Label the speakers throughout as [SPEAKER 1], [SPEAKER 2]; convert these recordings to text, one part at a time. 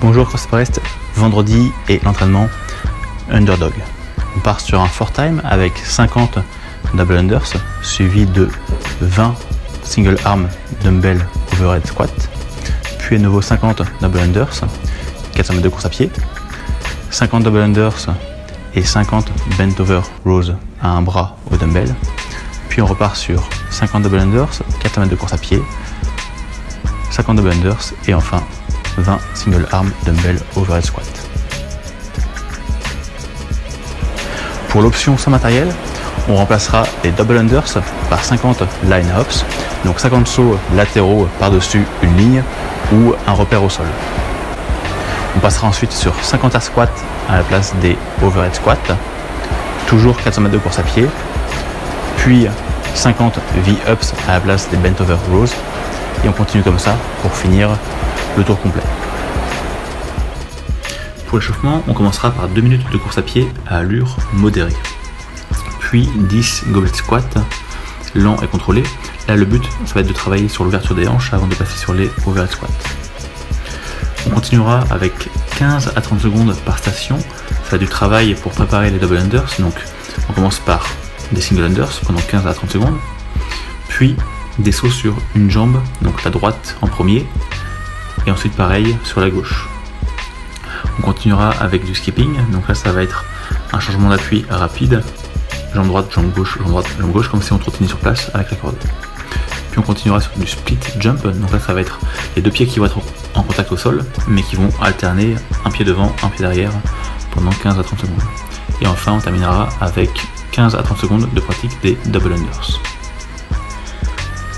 [SPEAKER 1] Bonjour CrossFit, vendredi et l'entraînement Underdog. On part sur un 4-time avec 50 double unders suivi de 20 single arm dumbbell overhead squat, puis à nouveau 50 double unders, 400 mètres de course à pied, 50 double unders et 50 bent over rows à un bras au dumbbell, puis on repart sur 50 double unders, 400 mètres de course à pied, 50 double unders et enfin 20 single arm dumbbell overhead squat. Pour l'option sans matériel, on remplacera les double unders par 50 line hops, donc 50 sauts latéraux par-dessus une ligne ou un repère au sol. On passera ensuite sur 50 air squats à la place des overhead squats, toujours 400 mètres de course à pied, puis 50 V-ups à la place des bent over rows, et on continue comme ça pour finir le tour complet. Pour l'échauffement, on commencera par 2 minutes de course à pied à allure modérée, puis 10 goblet squats lents et contrôlés. Là, le but, ça va être de travailler sur l'ouverture des hanches avant de passer sur les overhead squats. On continuera avec 15 à 30 secondes par station. Ça va être du travail pour préparer les double unders. Donc, on commence par des single unders pendant 15 à 30 secondes, puis des sauts sur une jambe, donc la droite en premier, et ensuite pareil sur la gauche. On continuera avec du skipping, donc là ça va être un changement d'appui rapide, jambe droite, jambe gauche, jambe droite, jambe gauche, comme si on trottinait sur place avec la corde. Puis on continuera sur du split jump, donc là ça va être les deux pieds qui vont être en contact au sol, mais qui vont alterner un pied devant, un pied derrière pendant 15 à 30 secondes. Et enfin on terminera avec 15 à 30 secondes de pratique des double unders.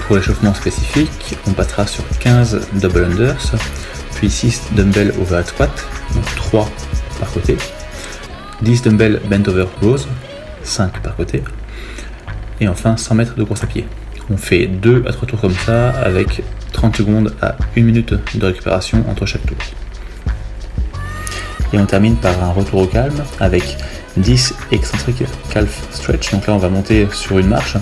[SPEAKER 1] Pour l'échauffement spécifique, on passera sur 15 double unders, puis 6 dumbbell overhead squat, donc 3 par côté, 10 dumbbell bent over rows, 5 par côté, et enfin 100 mètres de course à pied. On fait 2 à 3 tours comme ça, avec 30 secondes à 1 minute de récupération entre chaque tour. Et on termine par un retour au calme avec 10 eccentric calf stretch. Donc là on va monter sur une marche,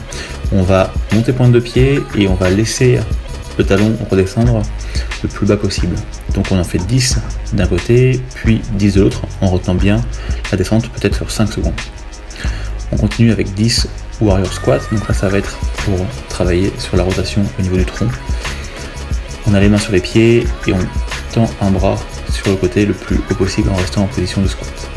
[SPEAKER 1] on va monter pointe de pied et on va laisser le talon redescendre le plus bas possible. Donc on en fait 10 d'un côté puis 10 de l'autre en retenant bien la descente peut-être sur 5 secondes. On continue avec 10 warrior squat, donc là ça va être pour travailler sur la rotation au niveau du tronc. On a les mains sur les pieds et on tend un bras sur le côté le plus haut possible en restant en position de squat.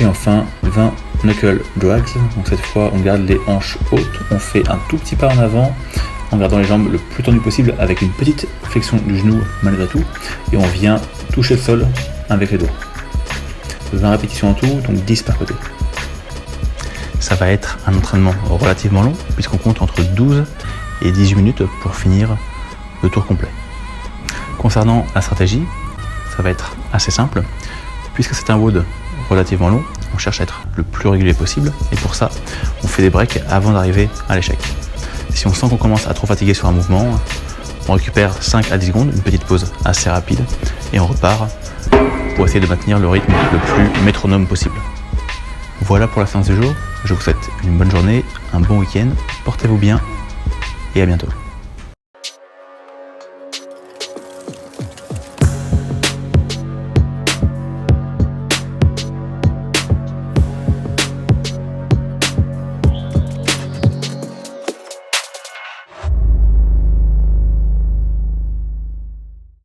[SPEAKER 1] Et enfin 20 knuckle drags, donc cette fois on garde les hanches hautes, on fait un tout petit pas en avant en gardant les jambes le plus tendues possible avec une petite flexion du genou malgré tout, et on vient toucher le sol avec les doigts. 20 répétitions en tout, donc 10 par côté. Ça va être un entraînement relativement long puisqu'on compte entre 12 et 18 minutes pour finir le tour complet. Concernant la stratégie, ça va être assez simple. Puisque c'est un WOD relativement long, on cherche à être le plus régulier possible et pour ça, on fait des breaks avant d'arriver à l'échec. Si on sent qu'on commence à trop fatiguer sur un mouvement, on récupère 5 à 10 secondes, une petite pause assez rapide et on repart pour essayer de maintenir le rythme le plus métronome possible. Voilà pour la séance du jour, je vous souhaite une bonne journée, un bon week-end, portez-vous bien et à bientôt.